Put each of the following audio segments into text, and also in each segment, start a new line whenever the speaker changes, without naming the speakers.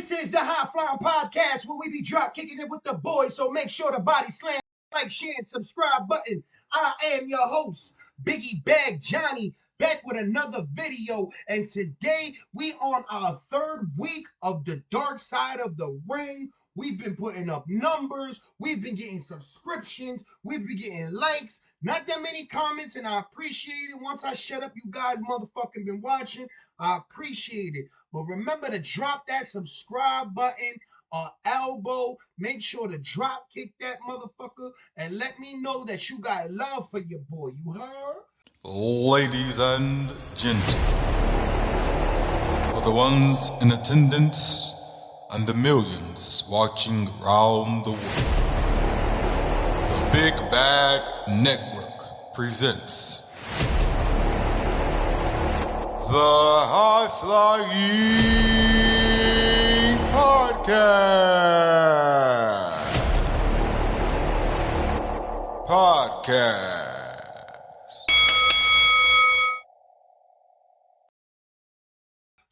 This is the High Flying Podcast where we be drop kicking it with the boys. So make sure the body slam, like, share, and subscribe button. I am your host, Biggie Bag Johnny, back with another video. And today we on our third week of the dark side of the ring. We've been putting up numbers. We've been getting subscriptions. We've been getting likes. Not that many comments, and I appreciate it. Once I shut up, you guys motherfucking been watching. I appreciate it. But remember to drop that subscribe button or elbow. Make sure to drop kick that motherfucker and let me know that you got love for your boy. You heard?
Ladies and gentlemen, for the ones in attendance and the millions watching around the world, the Big Bag Network presents the High Flying Podcast.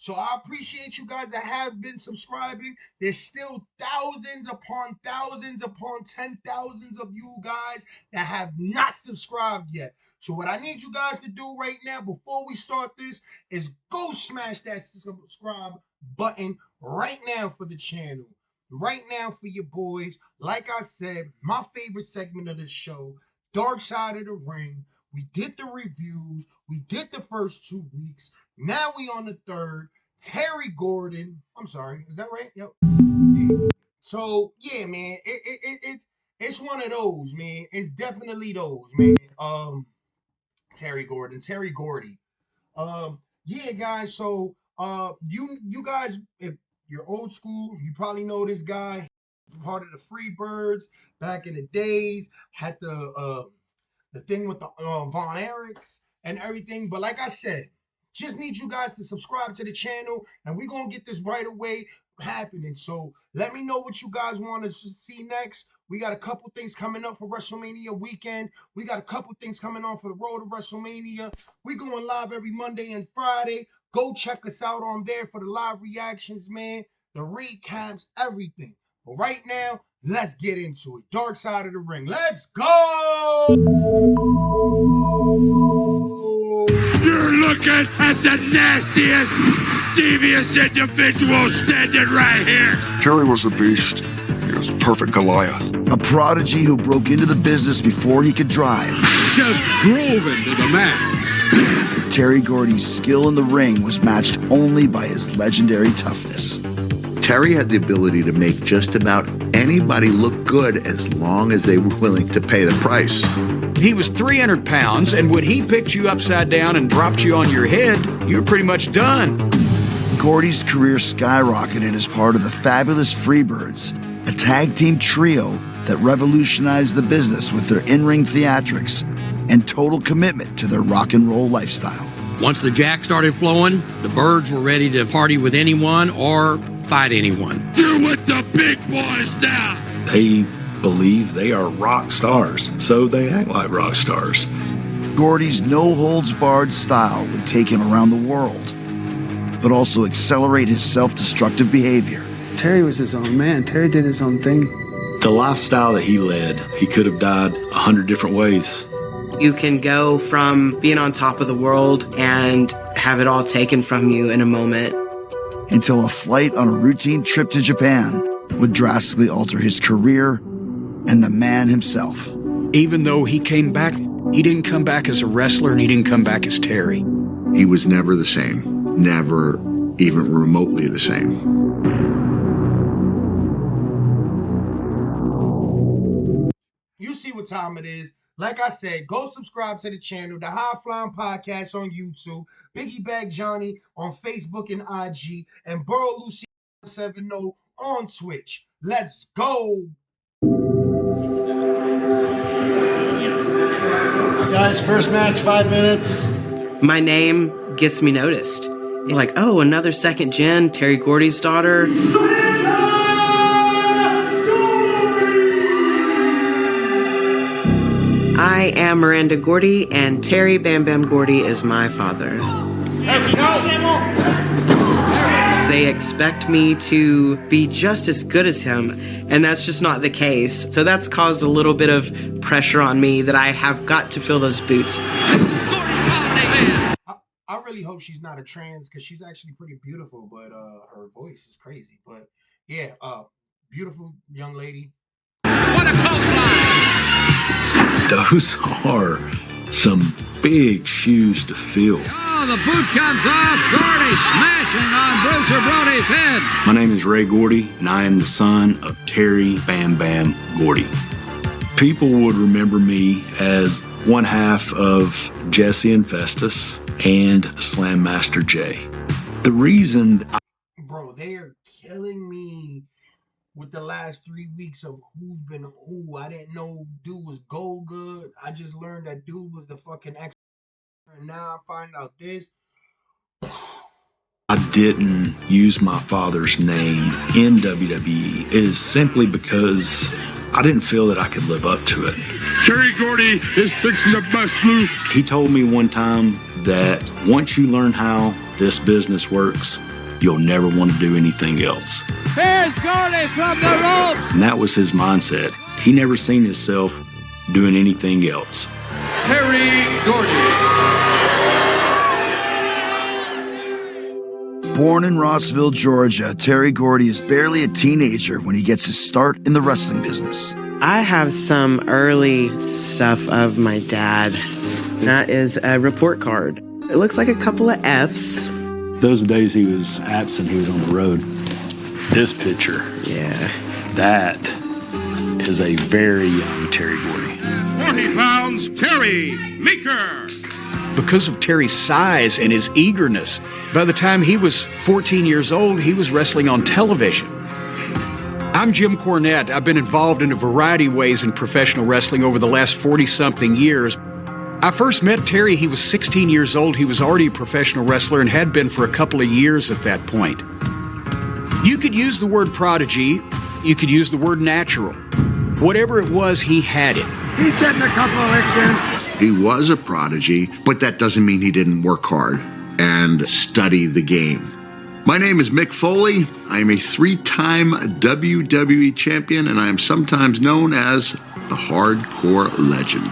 So I appreciate you guys that have been subscribing. There's still thousands upon 10,000s of you guys that have not subscribed yet. So what I need you guys to do right now before we start this is go smash that subscribe button right now for the channel. Right now for your boys. Like I said, my favorite segment of the show, Dark Side of the Ring. We did the reviews. We did the first 2 weeks. Now we on the third. Terry Gordon. I'm sorry. Is that right? Yep. Yeah. So, yeah, man. It's one of those, man. It's definitely those, man. Terry Gordon. Terry Gordy. Yeah, guys. So, you guys, if you're old school, you probably know this guy. Part of the FREEBIRDs back in the days. Had the thing with the Von Erichs and everything. But like I said, just need you guys to subscribe to the channel, and we're going to get this right away happening. So let me know what you guys want to see next. We got a couple things coming up for WrestleMania weekend. We got a couple things coming on for the road to WrestleMania. We're going live every Monday and Friday. Go check us out on there for the live reactions, man. The recaps, everything. But right now, let's get into it. Dark Side of the Ring. Let's go!
You're looking at the nastiest, devious individual standing right here.
Terry was a beast. He was a perfect Goliath.
A prodigy who broke into the business before he could drive.
Just drove into the man.
Terry Gordy's skill in the ring was matched only by his legendary toughness.
Terry had the ability to make just about anybody look good as long as they were willing to pay the price.
He was 300 pounds, and when he picked you upside down and dropped you on your head, you were pretty much done.
Gordy's career skyrocketed as part of the fabulous FREEBIRDs, a tag team trio that revolutionized the business with their in-ring theatrics and total commitment to their rock and roll lifestyle.
Once the jack started flowing, the Birds were ready to party with anyone or fight anyone.
You're with the big boys now.
They believe they are rock stars, so they act like rock stars.
Gordy's no-holds-barred style would take him around the world, but also accelerate his self-destructive behavior.
Terry was his own man. Terry did his own thing.
The lifestyle that he led, he could have died 100 different ways.
You can go from being on top of the world and have it all taken from you in a moment.
Until a flight on a routine trip to Japan would drastically alter his career and the man himself.
Even though he came back, he didn't come back as a wrestler, and he didn't come back as Terry.
He was never the same, never even remotely the same.
You see what time it is. Like I said, go subscribe to the channel, the High Flying Podcast on YouTube, Biggie Bag Johnny on Facebook and IG, and Burrow Lucy 70 on Twitch. Let's go!
Guys, first match, 5 minutes.
My name gets me noticed. You're like, oh, another second gen, Terry Gordy's daughter. I am Miranda Gordy, and Terry Bam Bam Gordy is my father.
There we go.
They expect me to be just as good as him, and that's just not the case. So that's caused a little bit of pressure on me that I have got to fill those boots.
I really hope she's not a trans, because she's actually pretty beautiful, but her voice is crazy. But yeah, beautiful young lady.
What a clothesline!
Those are some big shoes to fill.
Oh, the boot comes off. Gordy smashing on Bruiser Brody's head.
My name is Ray Gordy, and I am the son of Terry Bam Bam Gordy. People would remember me as one half of Jesse and Festus and Slam Master Jay. The reason...
Bro, they are killing me with the last 3 weeks of who's been who. I didn't know dude was Go Good. I just learned that dude was the fucking ex. And now I find out this.
I didn't use my father's name in WWE is simply because I didn't feel that I could live up to it.
Terry Gordy is fixing the best loose.
He told me one time that once you learn how this business works, you'll never want to do anything else.
Here's Gordy from the ropes.
And that was his mindset. He never seen himself doing anything else.
Terry Gordy.
Born in Rossville, Georgia, Terry Gordy is barely a teenager when he gets his start in the wrestling business.
I have some early stuff of my dad. That is a report card. It looks like a couple of F's.
Those days he was absent, he was on the road. This picture,
Yeah.
that is a very young Terry Gordy.
40 pounds, Terry Meeker.
Because of Terry's size and his eagerness, by the time he was 14 years old, he was wrestling on television. I'm Jim Cornette. I've been involved in a variety of ways in professional wrestling over the last 40-something years. I first met Terry, he was 16 years old. He was already a professional wrestler and had been for a couple of years at that point. You could use the word prodigy. You could use the word natural. Whatever it was, he had it.
He's getting a couple of licks in.
He was a prodigy, but that doesn't mean he didn't work hard and study the game. My name is Mick Foley. I am a 3-time WWE champion, and I am sometimes known as the Hardcore Legend.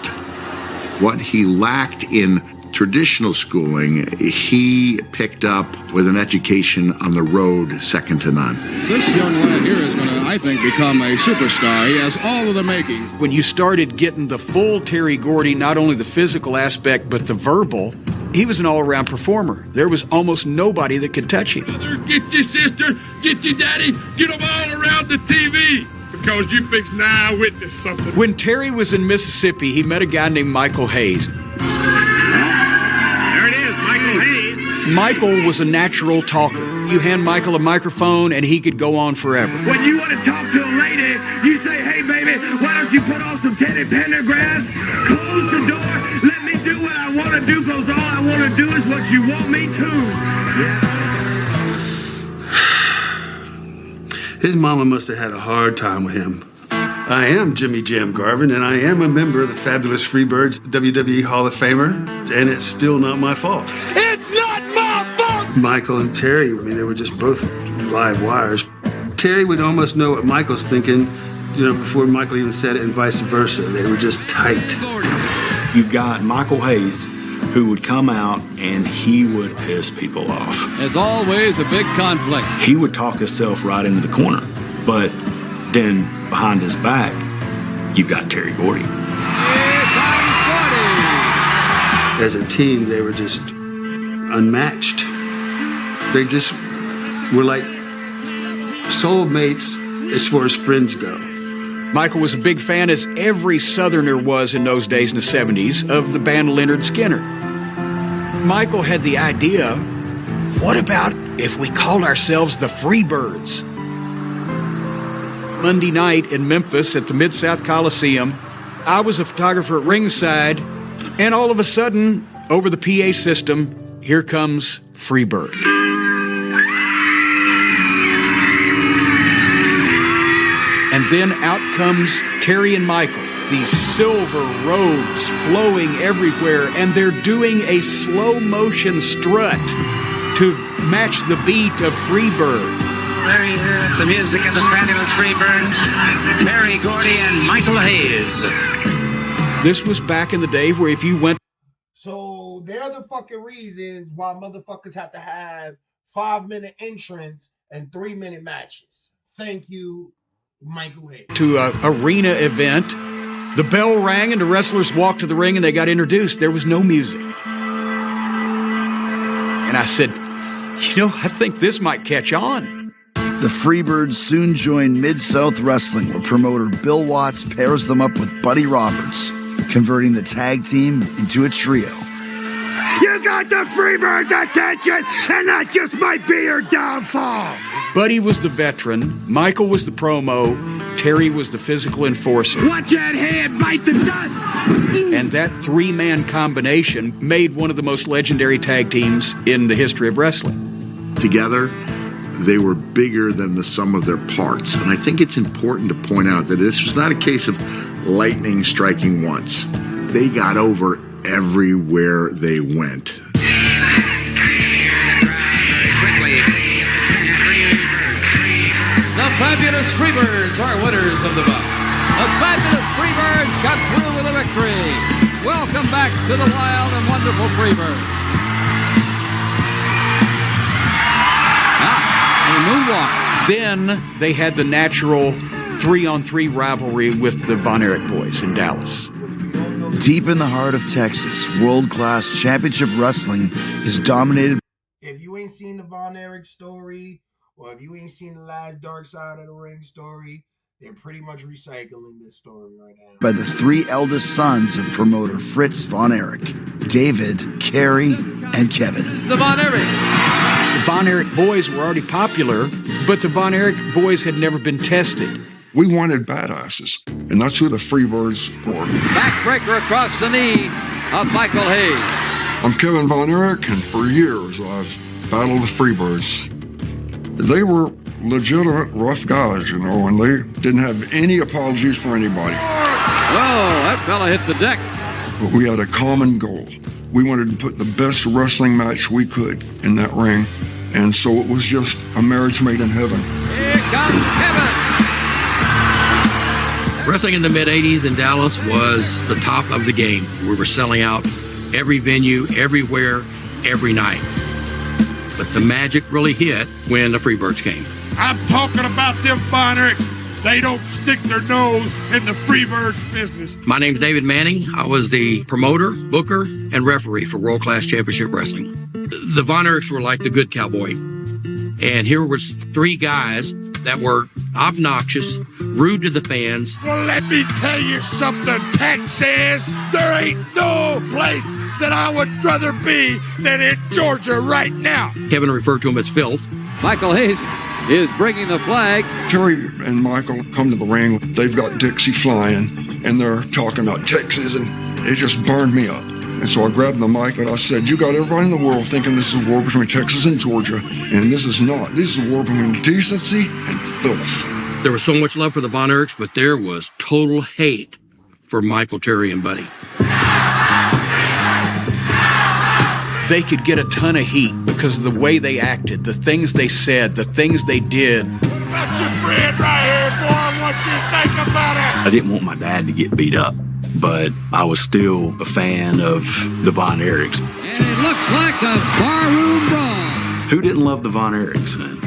What he lacked in traditional schooling, he picked up with an education on the road second to none.
This young lad here is going to, I think, become a superstar. He has all of the makings.
When you started getting the full Terry Gordy, not only the physical aspect, but the verbal, he was an all-around performer. There was almost nobody that could touch him.
Get your sister, get your daddy, get them all around the TV. Because you fix now witness something.
When Terry was in Mississippi, he met a guy named Michael Hayes.
There it is, Michael Hayes.
Michael was a natural talker. You hand Michael a microphone and he could go on forever.
When you want to talk to a lady, you say, hey, baby, why don't you put on some Teddy Pendergrass, close the door, let me do what I want to do, because all I want to do is what you want me to. Yeah.
His mama must have had a hard time with him. I am Jimmy Jam Garvin, and I am a member of the Fabulous Freebirds WWE Hall of Famer, and it's still not my fault.
It's not my fault!
Michael and Terry, I mean, they were just both live wires. Terry would almost know what Michael's thinking, before Michael even said it, and vice versa. They were just tight.
You've got Michael Hayes, who would come out and he would piss people off.
As always, a big conflict.
He would talk himself right into the corner. But then behind his back, you've got Terry Gordy.
As a team, they were just unmatched. They just were like soulmates as far as friends go.
Michael was a big fan, as every Southerner was in those days in the 70s, of the band Lynyrd Skynyrd. Michael had the idea, what about if we called ourselves the Freebirds? Monday night in Memphis at the Mid-South Coliseum, I was a photographer at ringside, and all of a sudden, over the PA system, here comes Freebird. And then out comes Terry and Michael, these silver robes flowing everywhere, and they're doing a slow motion strut to match the beat of Freebird.
There he is, the music of the fabulous Freebirds, Terry Gordy and Michael Hayes.
This was back in the day where if you went...
So they're the fucking reasons why motherfuckers have to have 5-minute entrance and 3-minute matches. Thank you, Michael Hayes.
To an arena event, the bell rang and the wrestlers walked to the ring and they got introduced. There was no music. And I said, I think this might catch on.
The Freebirds soon joined Mid-South Wrestling, where promoter Bill Watts pairs them up with Buddy Roberts, converting the tag team into a trio.
You got the Freebirds' attention, and that just might be your downfall.
Buddy was the veteran, Michael was the promo, Terry was the physical enforcer.
Watch that head bite the dust.
And that 3-man combination made one of the most legendary tag teams in the history of wrestling.
Together, they were bigger than the sum of their parts. And I think it's important to point out that this was not a case of lightning striking once. They got over everywhere they went.
The fabulous Freebirds are winners of the bout. The fabulous Freebirds got through with a victory. Welcome back to the wild and wonderful Freebirds. Moonwalk.
Then they had the natural 3-on-3 rivalry with the Von Erich boys in Dallas.
Deep in the heart of Texas, world-class championship wrestling is dominated.
If you ain't seen the Von Erich story, or if you ain't seen the last Dark Side of the Ring story, they're pretty much recycling this story right now.
By the 3 eldest sons of promoter Fritz Von Erich, David, Kerry, and Kevin.
The Von Erich.
The Von Erich boys were already popular, but the Von Erich boys had never been tested.
We wanted badasses, and that's who the Freebirds were.
Backbreaker across the knee of Michael Hayes.
I'm Kevin Von Erich, and for years I've battled the Freebirds. They were legitimate rough guys, and they didn't have any apologies for anybody.
Whoa, that fella hit the deck.
But we had a common goal. We wanted to put the best wrestling match we could in that ring, and so it was just a marriage made in heaven.
Here comes Kevin.
Wrestling in the mid-'80s in Dallas was the top of the game. We were selling out every venue, everywhere, every night. But the magic really hit when the Freebirds came.
I'm talking about them Von Erichs. They don't stick their nose in the Freebirds business.
My name's David Manning. I was the promoter, booker, and referee for World Class Championship Wrestling. The Von Erichs were like the good cowboy. And here was 3 guys that were obnoxious, rude to the fans.
Well, let me tell you something, Texas. There ain't no place that I would rather be than in Georgia right now.
Kevin referred to him as filth.
Michael Hayes is bringing the flag.
Terry and Michael come to the ring. They've got Dixie flying, and they're talking about Texas, and it just burned me up. And so I grabbed the mic and I said, you got everybody in the world thinking this is a war between Texas and Georgia, and this is not. This is a war between decency and filth.
There was so much love for the Von Erichs, but there was total hate for Michael, Terry, and Buddy.
They could get a ton of heat because of the way they acted, the things they said, the things they did.
What about your friend right here, boy? What you think about it?
I didn't want my dad to get beat up, but I was still a fan of the Von Erichs.
And it looks like a barroom brawl.
Who didn't love the Von Erichs?
All the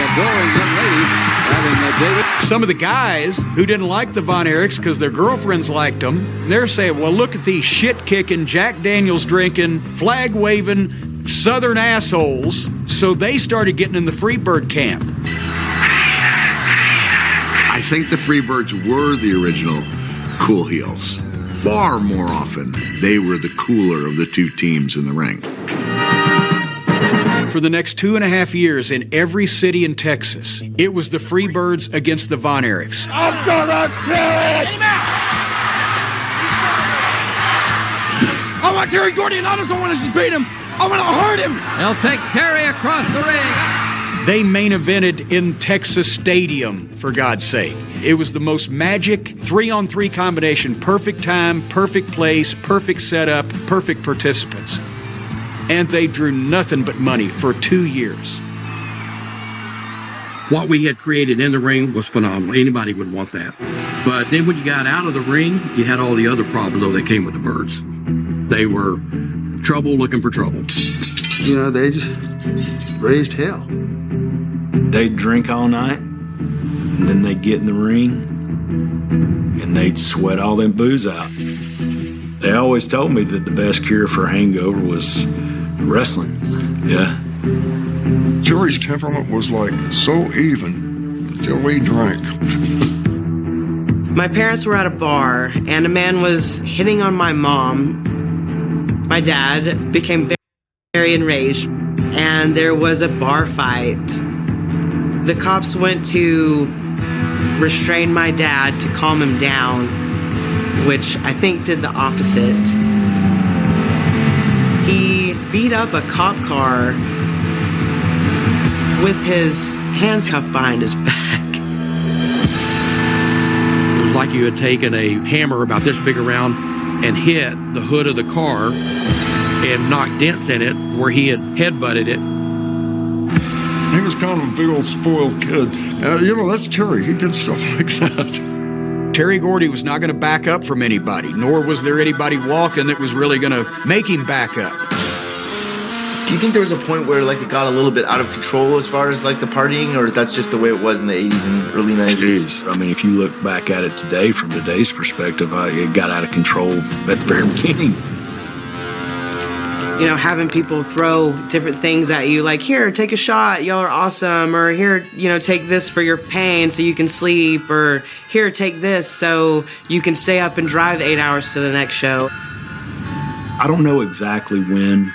adoring young ladies having David.
Some of the guys who didn't like the Von Erichs because their girlfriends liked them, they're saying, well, look at these shit-kicking, Jack Daniels drinking, flag-waving, Southern assholes. So they started getting in the Freebird camp.
I think the Freebirds were the original cool heels. Far more often, they were the cooler of the 2 teams in the ring.
For the next 2.5 years in every city in Texas, it was the Freebirds against the Von Erichs.
I'm gonna do it!
I want Terry Gordy, and I just don't want to just beat him. I want to hurt him. They'll take Terry across the ring.
They main evented in Texas Stadium, for God's sake. It was the most magic 3-on-3 combination. Perfect time, perfect place, perfect setup, perfect participants. and they drew nothing but money for 2 years.
What we had created in the ring was phenomenal. Anybody would want that. But then when you got out of the ring, you had all the other problems, though, that came with the birds. They were trouble looking for trouble.
You know, they just raised hell.
They'd drink all night, and then they'd get in the ring, and they'd sweat all them booze out. They always told me that the best cure for a hangover was wrestling. Yeah.
Terry's temperament was like so even until he drank.
My parents were at a bar, and a man was hitting on my mom. My dad became very enraged, and there was a bar fight. The cops went to restrain my dad to calm him down, which I think did the opposite. He beat up a cop car with his hands cuffed behind his back.
It was like you had taken a hammer about this big around and hit the hood of the car and knocked dents in it where he had headbutted it.
He was kind of a big old spoiled kid. You know, that's Terry. He did stuff like that.
Terry Gordy was not going to back up from anybody, nor was there anybody walking that was really going to make him back up.
Do you think there was a point where like it got a little bit out of control as far as like the partying, or that's just the way it was in the 80s and early 90s?
Jeez. I mean, if you look back at it today, from today's perspective, it got out of control at the very beginning.
You know, having people throw different things at you, like, here, take a shot, y'all are awesome, or here, you know, take this for your pain so you can sleep, or here, take this so you can stay up and drive 8 hours to the next show.
I don't know exactly when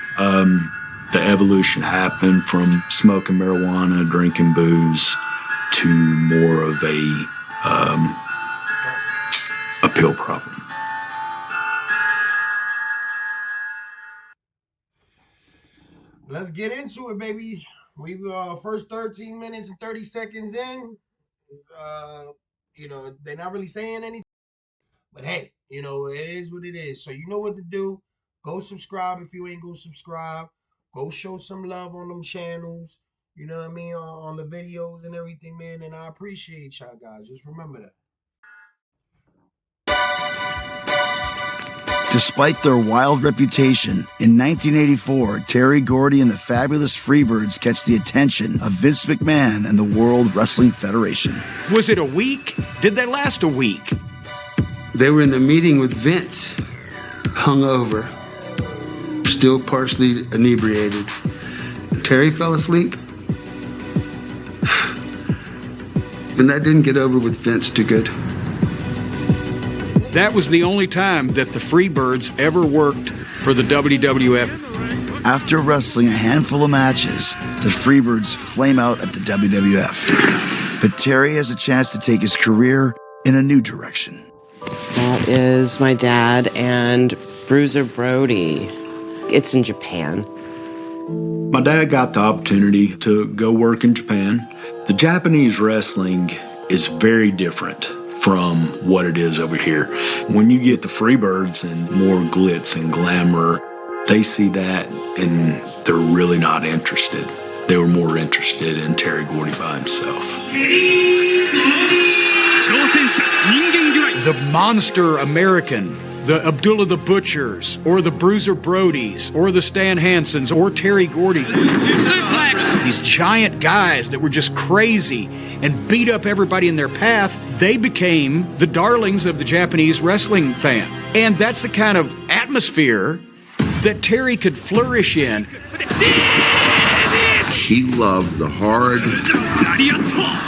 the evolution happened from smoking marijuana, drinking booze, to more of a pill problem.
Let's get into it, baby. We first 13 minutes and 30 seconds in. You know, they're not really saying anything. But hey, you know, it is what it is. So you know what to do. Go subscribe if you ain't go subscribe. Go show some love on them channels. You know what I mean? On the videos and everything, man. And I appreciate y'all guys. Just remember that.
Despite their wild reputation, in 1984, Terry Gordy and the Fabulous Freebirds catch the attention of Vince McMahon and the World Wrestling Federation.
Was it a week? Did that last a week?
They were in the meeting with Vince, hungover, still partially inebriated. Terry fell asleep. And that didn't get over with Vince too good.
That was the only time that the Freebirds ever worked for the WWF.
After wrestling a handful of matches, the Freebirds flame out at the WWF. But Terry has a chance to take his career in a new direction.
That is my dad and Bruiser Brody. It's in Japan.
My dad got the opportunity to go work in Japan. The Japanese wrestling is very different from what it is over here. When you get the Freebirds and more glitz and glamour, they see that and they're really not interested. They were more interested in Terry Gordy by himself.
The Monster American, the Abdullah the Butchers, or the Bruiser Brodies, or the Stan Hansens, or Terry Gordy. These giant guys that were just crazy and beat up everybody in their path, they became the darlings of the Japanese wrestling fan. And that's the kind of atmosphere that Terry could flourish in.
He loved the hard,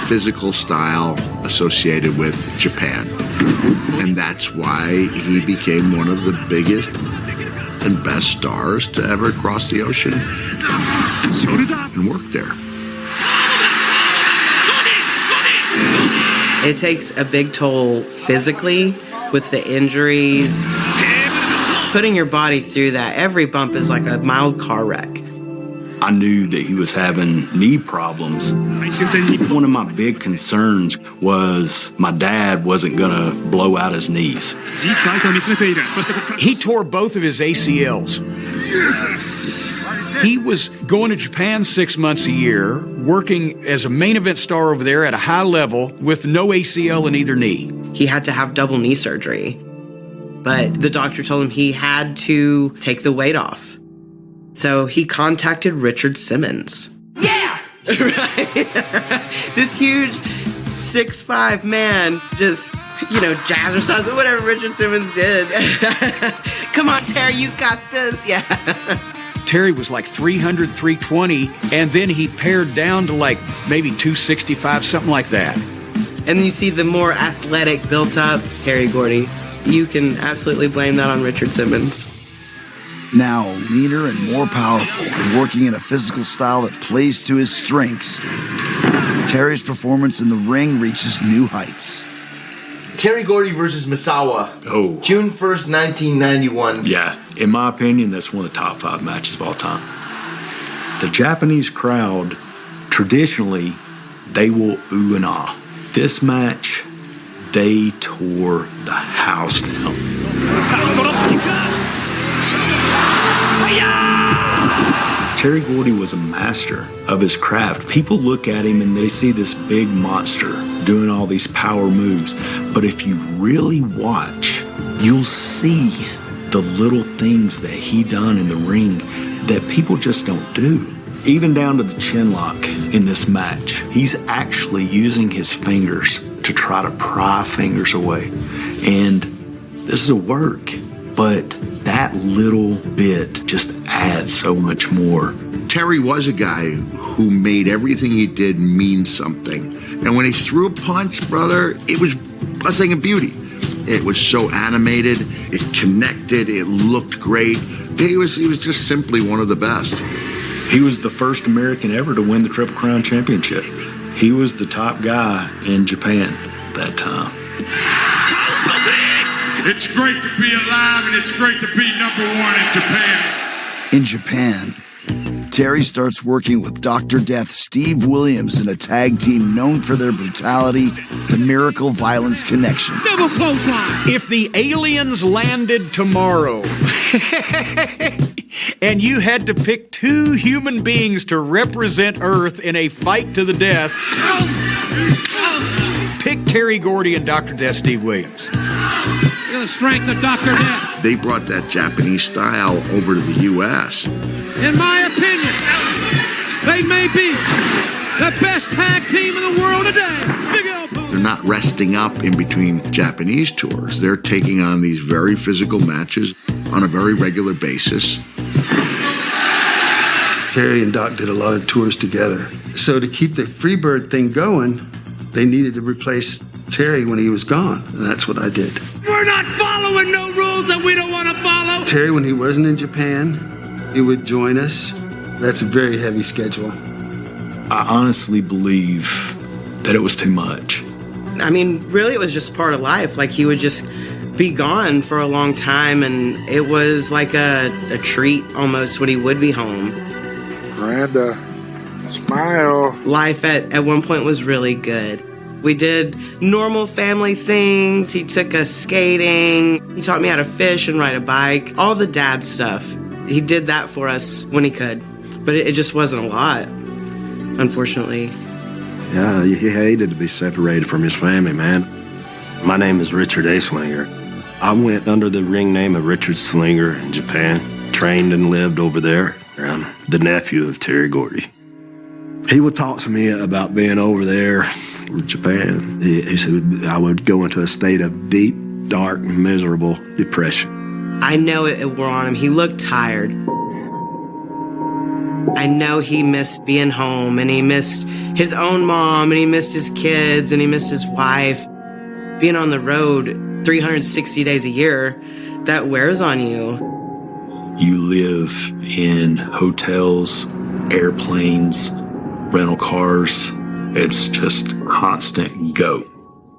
physical style associated with Japan. And that's why he became one of the biggest and best stars to ever cross the ocean and work there.
It takes a big toll physically with the injuries. Putting your body through that, every bump is like a mild car wreck.
I knew that he was having knee problems. One of my big concerns was my dad wasn't going to blow out his knees.
He tore both of his ACLs. He was going to Japan 6 months a year, working as a main event star over there at a high level with no ACL in either knee.
He had to have double knee surgery, but the doctor told him he had to take the weight off. So he contacted Richard Simmons.
Yeah!
Right? This huge 6'5" man, just, jazzercise, whatever Richard Simmons did. Come on, Terry, you got this. Yeah.
Terry was like 300, 320, and then he pared down to like maybe 265, something like that.
And you see the more athletic, built-up Terry Gordy. You can absolutely blame that on Richard Simmons.
Now leaner and more powerful and working in a physical style that plays to his strengths, Terry's performance in the ring reaches new heights.
Terry Gordy versus Misawa.
Oh.
June 1st, 1991.
Yeah, in my opinion, that's one of the top 5 matches of all time. The Japanese crowd, traditionally, they will ooh and ah. This match, they tore the house down. Terry Gordy was a master of his craft. People look at him and they see this big monster doing all these power moves. But if you really watch, you'll see the little things that he done in the ring that people just don't do. Even down to the chin lock in this match. He's actually using his fingers to try to pry fingers away. And this is a work, but that little bit just adds so much more.
Terry was a guy who made everything he did mean something. And when he threw a punch, brother, it was a thing of beauty. It was so animated, it connected, it looked great. He was just simply one of the best.
He was the first American ever to win the Triple Crown Championship. He was the top guy in Japan that time.
It's great to be alive, and it's great to be #1 in Japan.
In Japan, Terry starts working with Dr. Death Steve Williams in a tag team known for their brutality, the Miracle Violence Connection.
Double clothesline! If the aliens landed tomorrow and you had to pick 2 human beings to represent Earth in a fight to the death, pick Terry Gordy and Dr. Death Steve Williams.
The strength of Dr. Death.
They brought that Japanese style over to the U.S.
In my opinion, they may be the best tag team in the world today. Big elbow.
They're not resting up in between Japanese tours. They're taking on these very physical matches on a very regular basis.
Terry and Doc did a lot of tours together. So to keep the Freebird thing going, they needed to replace Terry when he was gone, and that's what I did.
We're not following no rules that we don't want to follow.
Terry, when he wasn't in Japan, he would join us. That's a very heavy schedule.
I honestly believe that it was too much.
I mean, really, it was just part of life. Like, he would just be gone for a long time, and it was like a treat almost when he would be home.
Miranda, smile.
Life at one point was really good. We did normal family things. He took us skating. He taught me how to fish and ride a bike. All the dad stuff. He did that for us when he could. But it just wasn't a lot, unfortunately.
Yeah, he hated to be separated from his family, man. My name is Richard A. Slinger. I went under the ring name of Richard Slinger in Japan. Trained and lived over there. I'm the nephew of Terry Gordy. He would talk to me about being over there in Japan. He said I would go into a state of deep, dark, miserable depression.
I know it wore on him. He looked tired. I know he missed being home, and he missed his own mom, and he missed his kids, and he missed his wife. Being on the road 360 days a year, that wears on you.
You live in hotels, airplanes, rental cars. It's just constant go.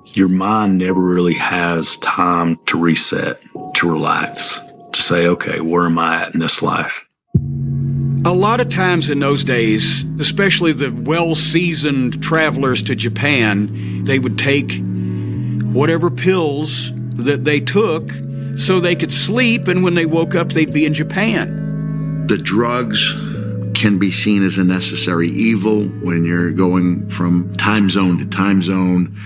Your mind never really has time to reset, to relax, to say, okay, where am I at in this life?
A lot of times in those days, especially the well-seasoned travelers to Japan, they would take whatever pills that they took so they could sleep, and when they woke up, they'd be in Japan.
The drugs can be seen as a necessary evil when you're going from time zone to time zone,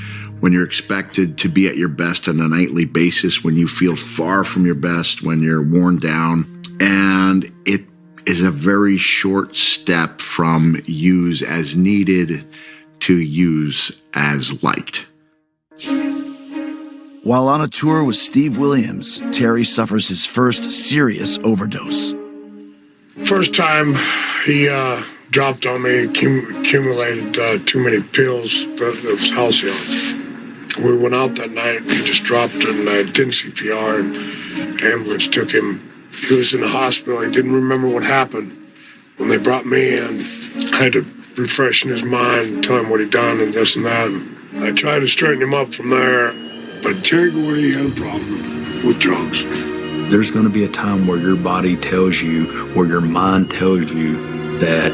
when you're expected to be at your best on a nightly basis, when you feel far from your best, when you're worn down. And it is a very short step from use as needed to use as liked.
While on a tour with Steve Williams, Terry suffers his first serious overdose.
First time he dropped on me, accumulated too many pills. That was halcyon. We went out that night, he just dropped and didn't CPR, and ambulance took him. He was in the hospital, he didn't remember what happened. When they brought me in, I had to refresh his mind, tell him what he'd done and this and that. I tried to straighten him up from there, but Terry Gordy had a problem with drugs.
There's going to be a time where your body tells you, or your mind tells you, that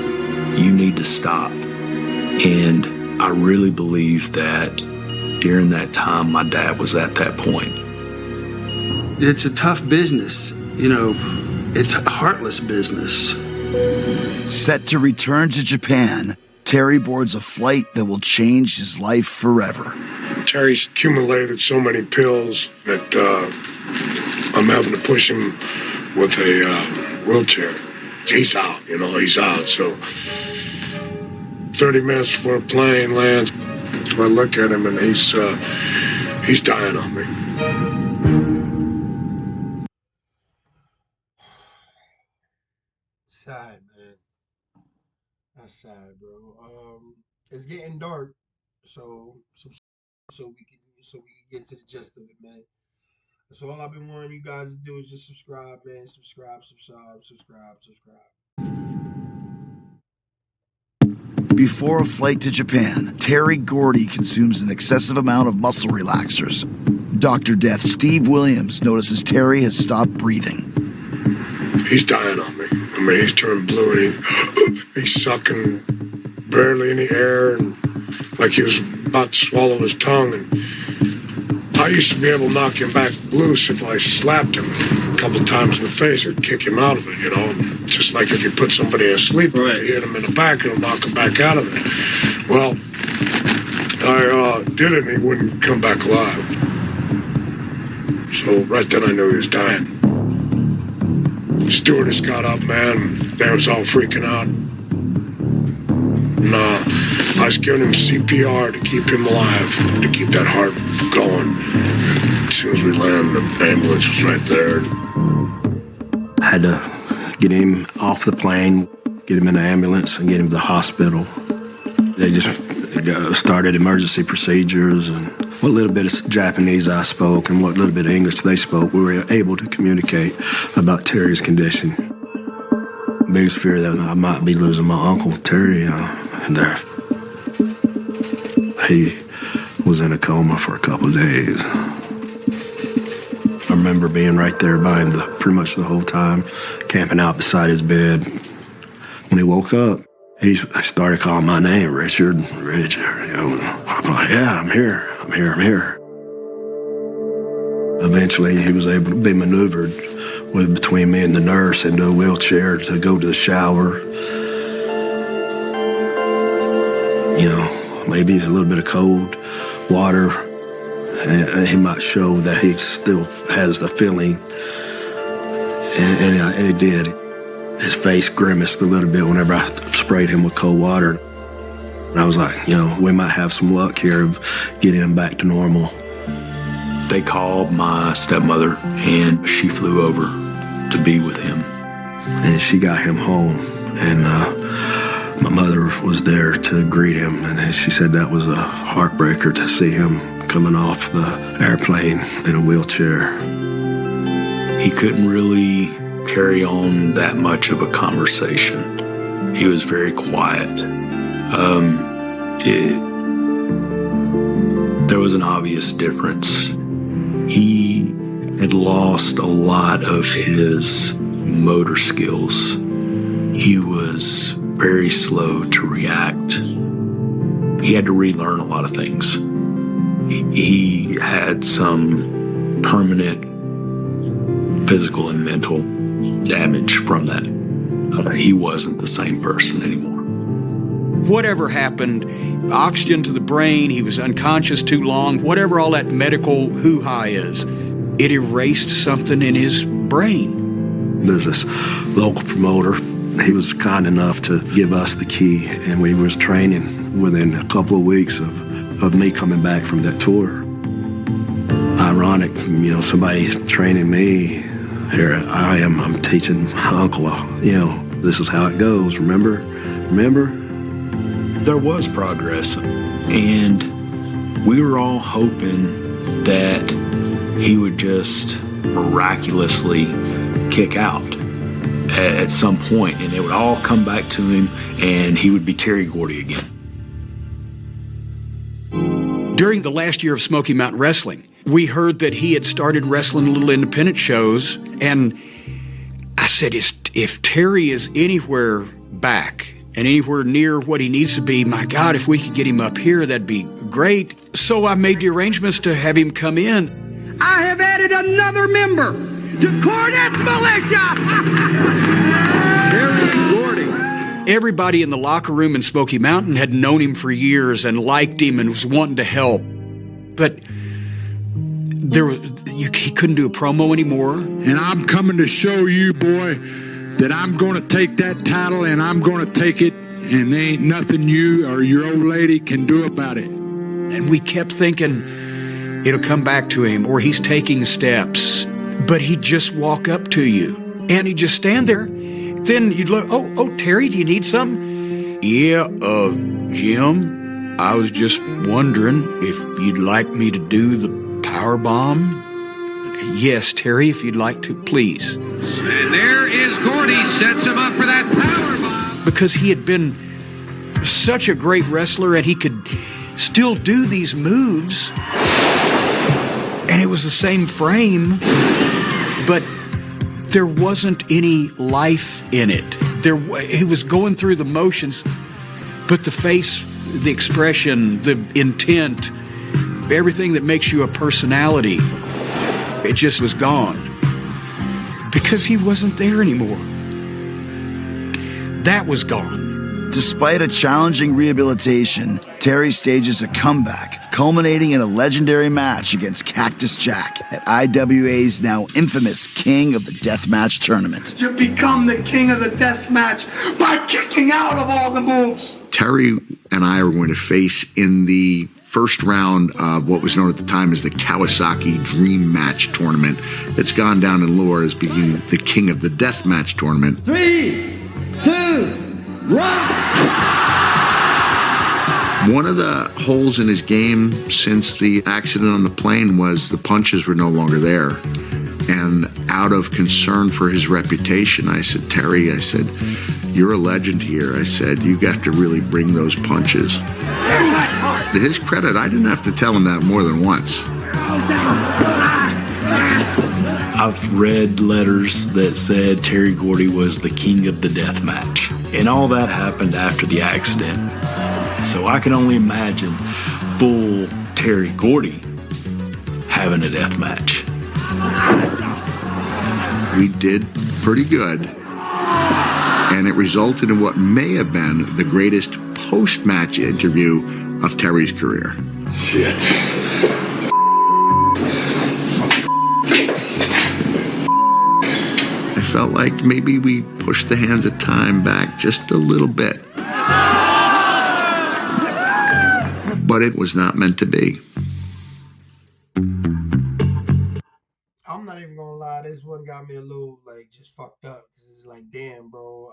you need to stop. And I really believe that during that time, my dad was at that point.
It's a tough business. You know, it's a heartless business.
Set to return to Japan, Terry boards a flight that will change his life forever.
Terry's accumulated so many pills that I'm having to push him with a wheelchair. He's out, he's out. So 30 minutes before a plane lands, I look at him and he's dying on me.
Sad, man. That's sad, bro. It's getting dark, so we can get to the gist of it, man. That's all I've been wanting you guys to do is just subscribe, man. Subscribe.
Before a flight to Japan, Terry Gordy consumes an excessive amount of muscle relaxers. Dr. Death Steve Williams notices Terry has stopped breathing.
He's dying on me. I mean, he's turned blue and he's sucking barely any air, and like he was about to swallow his tongue. And I used to be able to knock him back loose if I slapped him a couple times in the face or kick him out of it, Just like if you put somebody asleep, right. If you hit him in the back, it'll knock him back out of it. Well, I did it and he wouldn't come back alive. So right then I knew he was dying. The stewardess got up, man. They was all freaking out. And I was giving him CPR to keep him alive, to keep that heart going. As soon as we landed, the ambulance was right there.
I had to get him off the plane, get him in the ambulance, and get him to the hospital. They just started emergency procedures, and what little bit of Japanese I spoke and what little bit of English they spoke, we were able to communicate about Terry's condition. Biggest fear that I might be losing my uncle, Terry, and there. He was in a coma for a couple of days. I remember being right there by him pretty much the whole time, camping out beside his bed. When he woke up, he started calling my name, Richard. I'm like, yeah, I'm here. Eventually, he was able to be maneuvered between me and the nurse into a wheelchair to go to the shower. Maybe a little bit of cold water. He might show that he still has the feeling. And he did. His face grimaced a little bit whenever I sprayed him with cold water. And I was like, we might have some luck here of getting him back to normal. They called my stepmother, and she flew over to be with him. And she got him home, and my mother was there to greet him, and she said that was a heartbreaker to see him coming off the airplane in a wheelchair. He couldn't really carry on that much of a conversation. He was very quiet. There was an obvious difference. He had lost a lot of his motor skills. He was very slow to react. He had to relearn a lot of things. He had some permanent physical and mental damage from that. he wasn't the same person anymore.
Whatever happened, oxygen to the brain, he was unconscious too long, whatever all that medical hoo-ha is, it erased something in his brain.
There's this local promoter. He was kind enough to give us the key, and we was training within a couple of weeks of me coming back from that tour. Ironic, somebody training me. Here I am, I'm teaching my uncle, this is how it goes, remember?
There was progress, and we were all hoping that he would just miraculously kick out at some point, and it would all come back to him, and he would be Terry Gordy again.
During the last year of Smoky Mountain Wrestling, we heard that he had started wrestling little independent shows, and I said, if Terry is anywhere back and anywhere near what he needs to be, my God, if we could get him up here, that'd be great. So I made the arrangements to have him come in.
I have added another member to Cornette's militia! Terry Gordy.
Everybody in the locker room in Smoky Mountain had known him for years and liked him and was wanting to help. But he couldn't do a promo anymore.
And I'm coming to show you, boy, that I'm going to take that title and I'm going to take it, and there ain't nothing you or your old lady can do about it.
And we kept thinking it'll come back to him, or he's taking steps. But he'd just walk up to you and he'd just stand there. Then you'd look, oh, Terry, do you need something? Yeah, Jim, I was just wondering if you'd like me to do the power bomb. Yes, Terry, if you'd like to, please.
And there is Gordy, sets him up for that power bomb.
Because he had been such a great wrestler and he could still do these moves. And it was the same frame, but there wasn't any life in it. He was going through the motions, but the face, the expression, the intent, everything that makes you a personality, it just was gone because he wasn't there anymore. That was gone.
Despite a challenging rehabilitation, Terry stages a comeback, culminating in a legendary match against Cactus Jack at IWA's now infamous King of the Deathmatch tournament.
You become the king of the death match by kicking out of all the moves.
Terry and I are going to face in the first round of what was known at the time as the Kawasaki Dream Match tournament. It's gone down in lore as being the King of the Death Match tournament.
3, 2, 1.
One of the holes in his game since the accident on the plane was the punches were no longer there. And out of concern for his reputation, I said, Terry, you're a legend here. I said, you got to really bring those punches. To his credit, I didn't have to tell him that more than once.
I've read letters that said Terry Gordy was the king of the death match. And all that happened after the accident. So I can only imagine full Terry Gordy having a death match.
We did pretty good. And it resulted in what may have been the greatest post-match interview of Terry's career.
Shit.
I felt like maybe we pushed the hands of time back just a little bit. But it was not meant to be.
I'm not even gonna lie, this one got me a little just fucked up. It's like, damn, bro.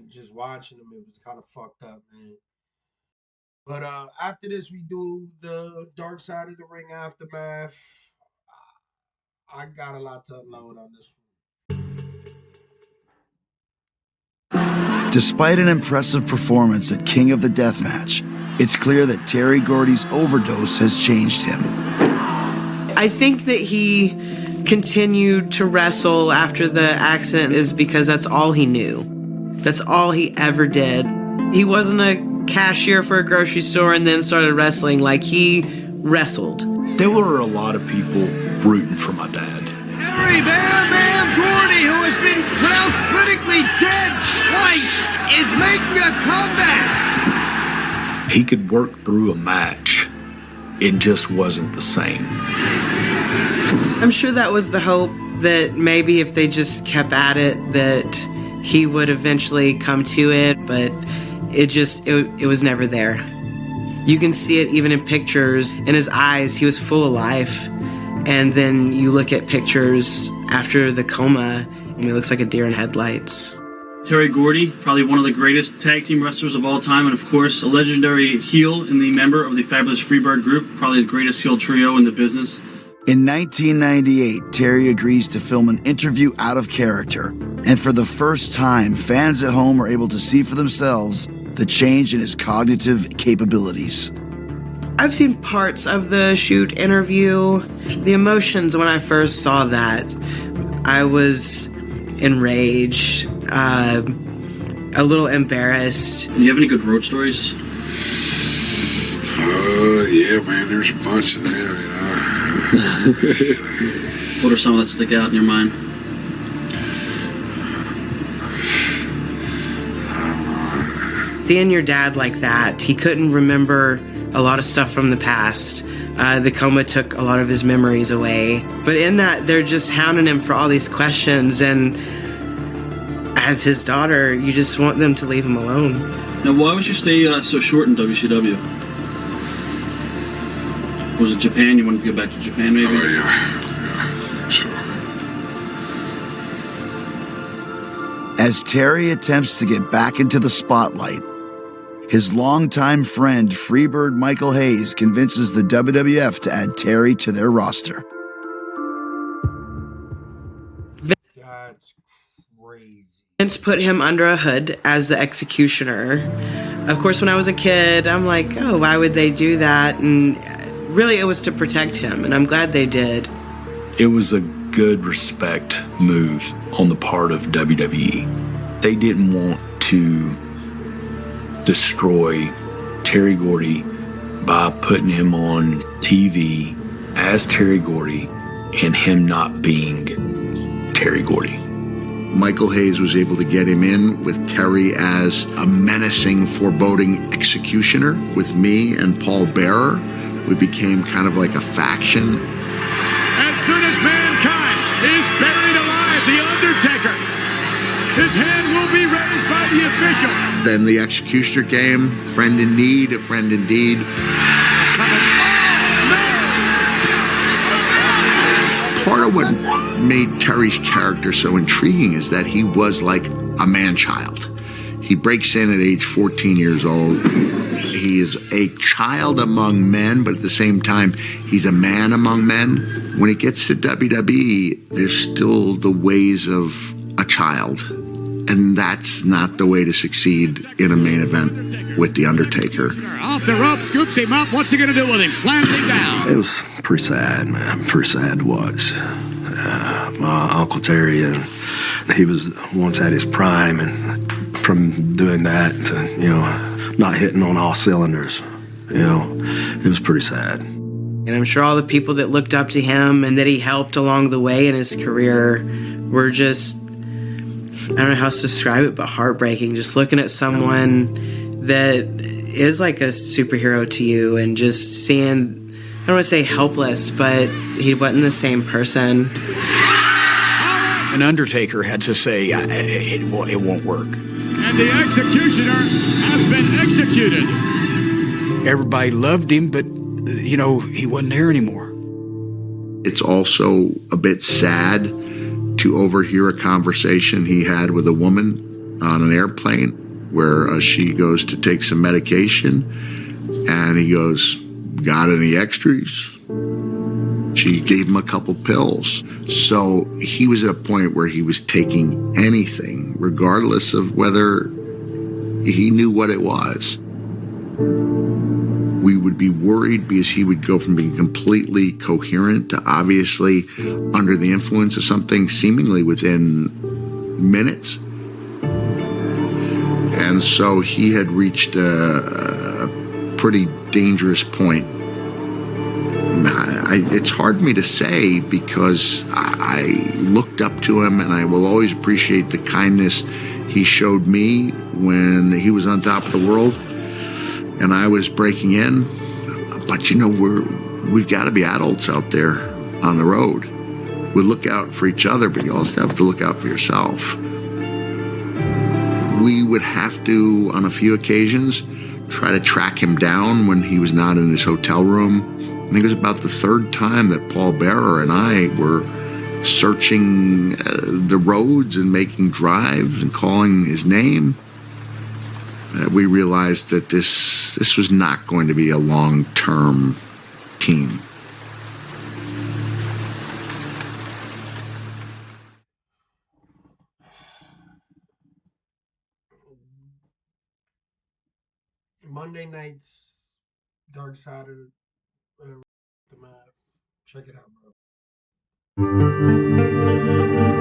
Just watching them, it was kind of fucked up, man. But after this, we do the Dark Side of the Ring aftermath. I got a lot to unload on this one.
Despite an impressive performance at King of the Deathmatch, it's clear that Terry Gordy's overdose has changed him.
I think that he continued to wrestle after the accident is because that's all he knew. That's all he ever did. He wasn't a cashier for a grocery store and then started wrestling. Like, he wrestled.
There were a lot of people rooting for my dad.
Terry Bam Bam Gordy, who has been pronounced critically dead twice, is making a comeback.
He could work through a match. It just wasn't the same.
I'm sure that was the hope, that maybe if they just kept at it, that he would eventually come to it, but it was never there. You can see it even in pictures. In his eyes, he was full of life. And then you look at pictures after the coma, and he looks like a deer in headlights.
Terry Gordy, probably one of the greatest tag team wrestlers of all time, and of course, a legendary heel and the member of the fabulous Freebird group, probably the greatest heel trio in the business.
In 1998, Terry agrees to film an interview out of character, and for the first time, fans at home are able to see for themselves the change in his cognitive capabilities.
I've seen parts of the shoot interview. The emotions when I first saw that, I was enraged, a little embarrassed.
Do you have any good road stories?
Yeah, man, there's a bunch of them, you know.
What are some that stick out in your mind?
Seeing your dad like that, he couldn't remember a lot of stuff from the past. The coma took a lot of his memories away. But in that, they're just hounding him for all these questions, and as his daughter, you just want them to leave him alone.
Now, why was your stay so short in WCW? Was it Japan? You wanted to go back to Japan, maybe?
Oh, yeah, sure.
As Terry attempts to get back into the spotlight, his longtime friend, Freebird Michael Hayes, convinces the WWF to add Terry to their roster.
That's crazy.
Vince put him under a hood as the executioner. Of course, when I was a kid, I'm like, oh, why would they do that? And really, it was to protect him, and I'm glad they did.
It was a good respect move on the part of WWE. They didn't want to destroy Terry Gordy by putting him on TV as Terry Gordy and him not being Terry Gordy.
Michael Hayes was able to get him in with Terry as a menacing, foreboding executioner. With me and Paul Bearer, we became kind of like a faction.
As soon as mankind is buried alive, the Undertaker, his hand will be raised by the official.
Then the executioner came, friend in need, a friend indeed. Part of what made Terry's character so intriguing is that he was like a man-child. He breaks in at age 14 years old. He is a child among men, but at the same time, he's a man among men. When it gets to WWE, there's still the ways of a child. And that's not the way to succeed in a main event with The Undertaker.
Off the rope, scoops him up. What's he going to do with him? Slams him down.
It was pretty sad, man. Pretty sad to watch. My Uncle Terry, and he was once at his prime, and from doing that to, not hitting on all cylinders, it was pretty sad.
And I'm sure all the people that looked up to him and that he helped along the way in his career were just, I don't know how else to describe it, but heartbreaking. Just looking at someone that is like a superhero to you and just seeing, I don't want to say helpless, but he wasn't the same person.
An Undertaker had to say, it won't work.
And the executioner has been executed.
Everybody loved him, but, he wasn't there anymore.
It's also a bit sad to overhear a conversation he had with a woman on an airplane where she goes to take some medication, and he goes, "Got any extras?" She gave him a couple pills. So he was at a point where he was taking anything, regardless of whether he knew what it was. We would be worried because he would go from being completely coherent to obviously under the influence of something seemingly within minutes. And so he had reached a pretty dangerous point. it's hard for me to say because I looked up to him, and I will always appreciate the kindness he showed me when he was on top of the world and I was breaking in. But, you know, we've got to be adults out there on the road. We look out for each other, but you also have to look out for yourself. We would have to, on a few occasions, try to track him down when he was not in his hotel room. I think it was about the third time that Paul Bearer and I were searching the roads and making drives and calling his name. We realized that this was not going to be a long-term team.
Monday nights, Dark Saturday, the math. Check it out, bro.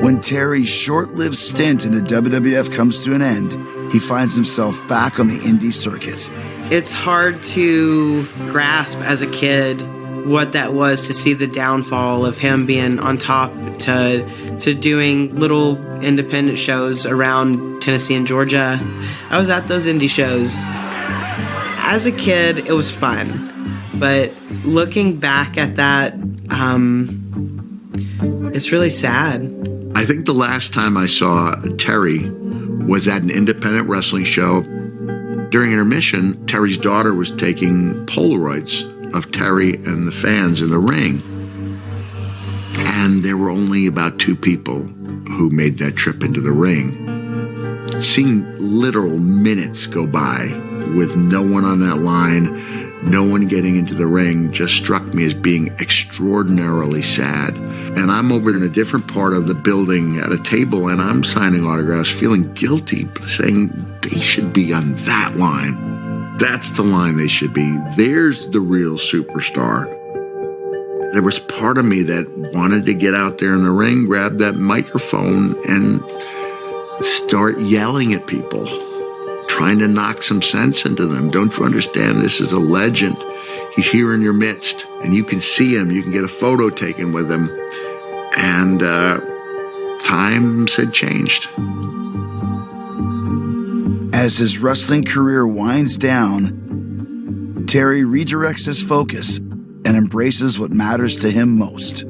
When Terry's short-lived stint in the WWF comes to an end, he finds himself back on the indie circuit.
It's hard to grasp as a kid what that was, to see the downfall of him being on top to doing little independent shows around Tennessee and Georgia. I was at those indie shows. As a kid, it was fun, but looking back at that, it's really sad.
I think the last time I saw Terry was at an independent wrestling show. During intermission, Terry's daughter was taking Polaroids of Terry and the fans in the ring. And there were only about 2 people who made that trip into the ring. Seeing literal minutes go by with no one on that line, no one getting into the ring, just struck me as being extraordinarily sad. And I'm over in a different part of the building at a table, and I'm signing autographs, feeling guilty, saying they should be on that line. That's the line they should be. There's the real superstar. There was part of me that wanted to get out there in the ring, grab that microphone, and start yelling at people, trying to knock some sense into them. Don't you understand? This is a legend. He's here in your midst, and you can see him. You can get a photo taken with him. And times had changed.
As his wrestling career winds down, Terry redirects his focus and embraces what matters to him most.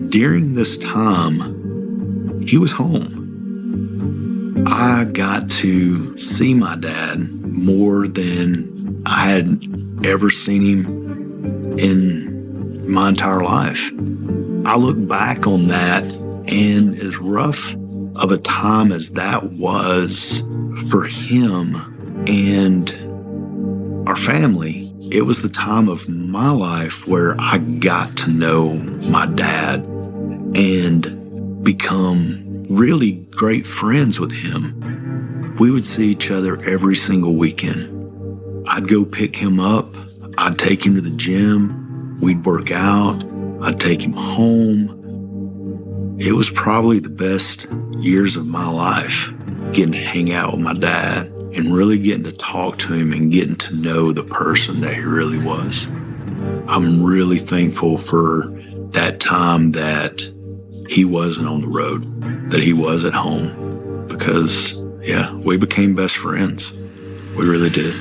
During this time, he was home. I got to see my dad more than I had ever seen him in my entire life. I look back on that, and as rough of a time as that was for him and our family, it was the time of my life where I got to know my dad and become really great friends with him. We would see each other every single weekend. I'd go pick him up. I'd take him to the gym. We'd work out. I'd take him home. It was probably the best years of my life, getting to hang out with my dad and really getting to talk to him and getting to know the person that he really was. I'm really thankful for that time that he wasn't on the road, that he was at home, because, yeah, we became best friends. We really did.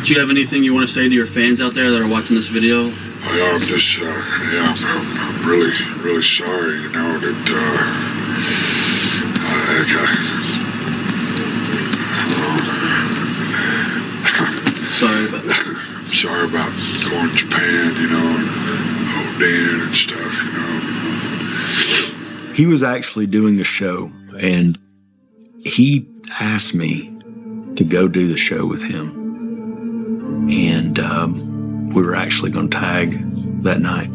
Do you have anything you want to say to your fans out there that are watching this video?
I'm just, I'm really, really sorry, you know, that,
Sorry about that.
Sorry about going to Japan, you know, and ODing and stuff, you know.
He was actually doing a show, and he asked me to go do the show with him. And we were actually going to tag that night.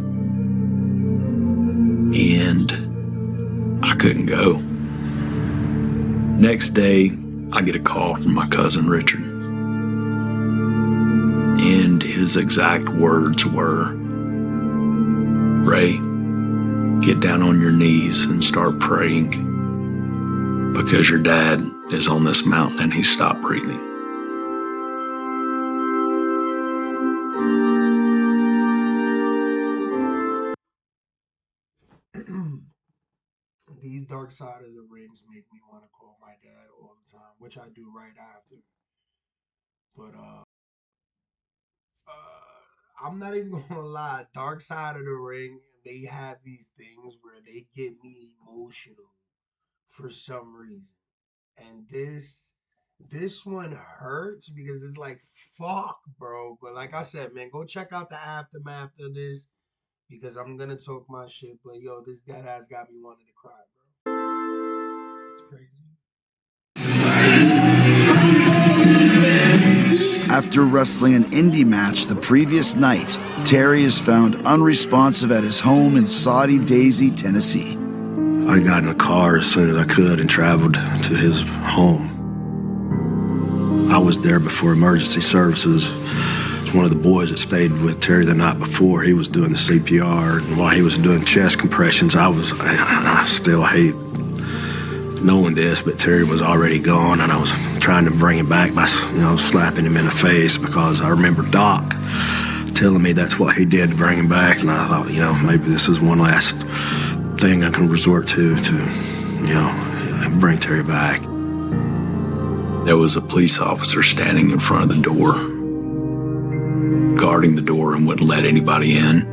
And I couldn't go. Next day, I get a call from my cousin Richard. And his exact words were, "Ray, get down on your knees and start praying, because your dad is on this mountain and he stopped breathing."
dark side of the rings make me want to call my dad all the time, which I do right after. But I'm not even gonna lie. Dark side of the ring, they have these things where they get me emotional for some reason, and this one hurts because it's like fuck, bro. But like I said, man, go check out the aftermath of this because I'm gonna talk my shit. But yo, this dead ass got me wanting to cry, bro. It's crazy.
After wrestling an indie match the previous night, Terry is found unresponsive at his home in Saudi Daisy, Tennessee.
I got in the car as soon as I could and traveled to his home. I was there before emergency services. One of the boys that stayed with Terry the night before, he was doing the CPR, and while he was doing chest compressions, I still hate knowing this, but Terry was already gone, and I was trying to bring him back by, slapping him in the face because I remember Doc telling me that's what he did to bring him back, and I thought, maybe this is one last thing I can resort to bring Terry back.
There was a police officer standing in front of the door, guarding the door and wouldn't let anybody in.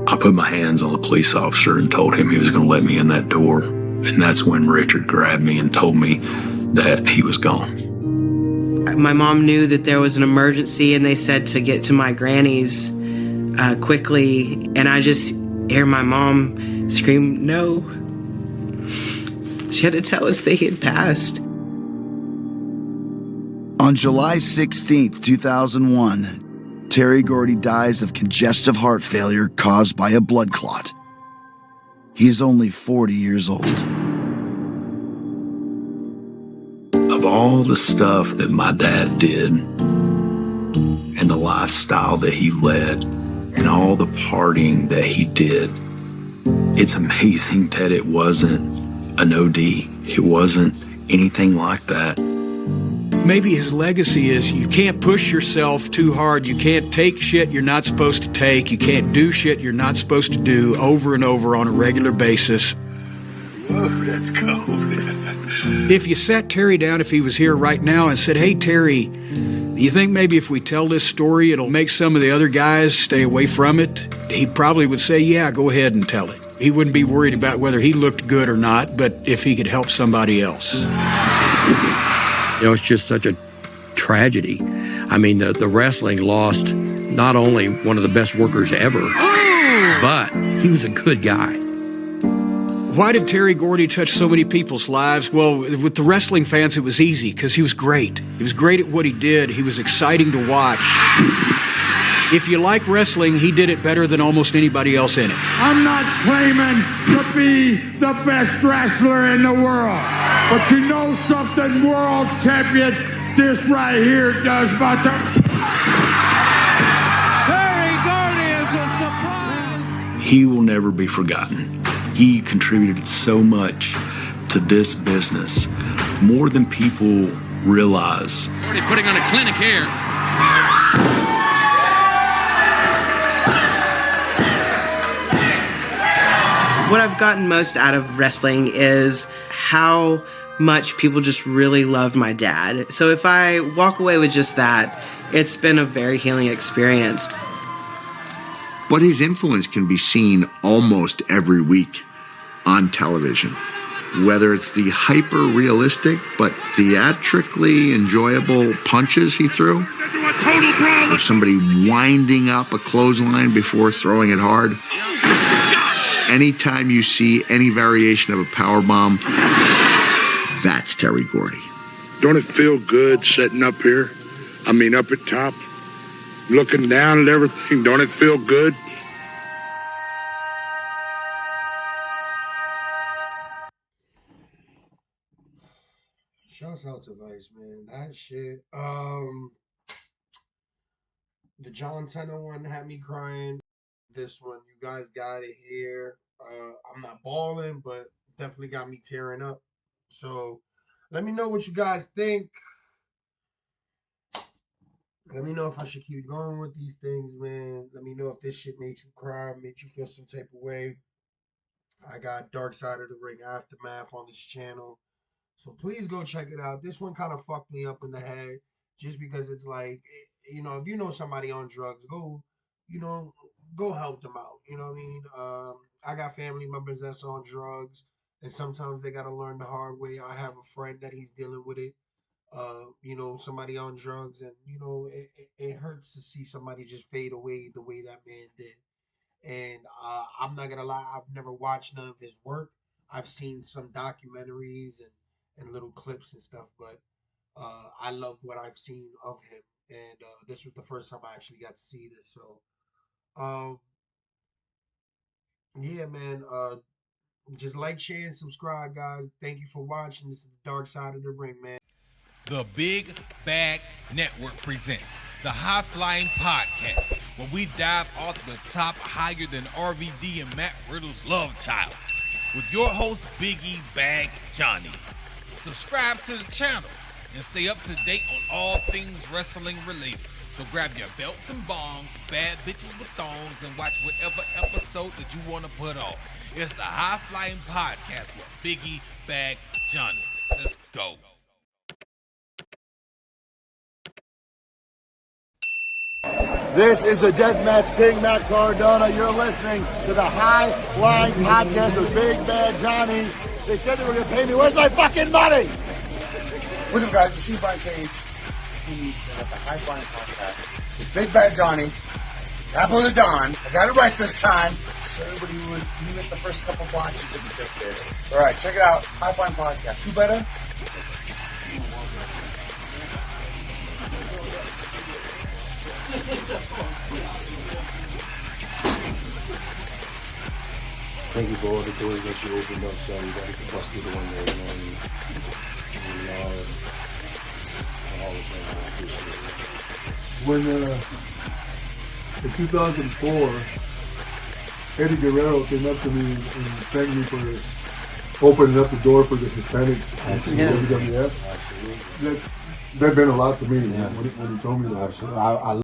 I put my hands on the police officer and told him he was going to let me in that door. And that's when Richard grabbed me and told me that he was gone.
My mom knew that there was an emergency and they said to get to my granny's quickly. And I just hear my mom scream, no. She had to tell us they had passed.
On July 16th, 2001, Terry Gordy dies of congestive heart failure caused by a blood clot. He is only 40 years old.
Of all the stuff that my dad did and the lifestyle that he led and all the partying that he did, it's amazing that it wasn't an OD. It wasn't anything like that.
Maybe his legacy is you can't push yourself too hard. You can't take shit you're not supposed to take. You can't do shit you're not supposed to do over and over on a regular basis.
Whoa, that's cold.
If you sat Terry down, if he was here right now, and said, hey, Terry, do you think maybe if we tell this story, it'll make some of the other guys stay away from it? He probably would say, yeah, go ahead and tell it. He wouldn't be worried about whether he looked good or not, but if he could help somebody else.
It's just such a tragedy. I mean, the wrestling lost not only one of the best workers ever, but he was a good guy.
Why did Terry Gordy touch so many people's lives? Well, with the wrestling fans, it was easy because he was great. He was great at what he did. He was exciting to watch. If you like wrestling, he did it better than almost anybody else in it.
I'm not claiming to be the best wrestler in the world, but you know something, world champion, this right here does about the...
Terry Gordy is a surprise.
He will never be forgotten. He contributed so much to this business, more than people realize.
Gordy putting on a clinic here.
What I've gotten most out of wrestling is how much people just really love my dad. So if I walk away with just that, it's been a very healing experience.
But his influence can be seen almost every week on television. Whether it's the hyper-realistic but theatrically enjoyable punches he threw, or somebody winding up a clothesline before throwing it hard. Anytime you see any variation of a powerbomb, that's Terry Gordy.
Don't it feel good sitting up here? I mean, up at top, looking down at everything. Don't it feel good?
Shouts out to Vice, man. That shit. The John Cena one had me crying. This one, you guys got it here. I'm not balling, but definitely got me tearing up. So let me know what you guys think. Let me know if I should keep going with these things, man. Let me know if this shit made you cry, made you feel some type of way. I got Dark Side of the Ring Aftermath on this channel. So please go check it out. This one kind of fucked me up in the head just because it's like, you know, if you know somebody on drugs, go, you know, go help them out. You know what I mean? I got family members that's on drugs, and sometimes they got to learn the hard way. I have a friend that he's dealing with it. You know, somebody on drugs, and, you know, it hurts to see somebody just fade away the way that man did. And I'm not gonna lie, I've never watched none of his work. I've seen some documentaries and little clips and stuff, but I love what I've seen of him. And this was the first time I actually got to see this. So, yeah, man. Just like, share, and subscribe, guys. Thank you for watching. This is the Dark Side of the Ring, man.
The Big Bag Network presents the High Flying Podcast, where we dive off the top higher than RVD and Matt Riddle's love child, with your host, Biggie Bag Johnny. Subscribe to the channel and stay up to date on all things wrestling related. So grab your belts and bongs, bad bitches with thongs, and watch whatever episode that you want to put on. It's the High Flying Podcast with Biggie Bag Johnny. Let's go.
This is the Deathmatch King, Matt Cardona. You're listening to the High Flying Podcast with Big Bad Johnny. They said they were going to pay me. Where's my fucking money? What's up, guys? You see Brian Cage. At the High Flying Podcast with Big Bad Johnny. Top of the Dawn. I got it right this time. So everybody who missed the first couple blocks, you didn't just did. All right, check it out. High Flying Podcast. Who better?
Thank you for all the doors that you opened up, so you got to bust through the window, you know, and I always think I appreciate it.
When in 2004, Eddie Guerrero came up to me and thanked me for opening up the door for the Hispanics in WWF. That meant a lot to me when he told me that.
Absolutely.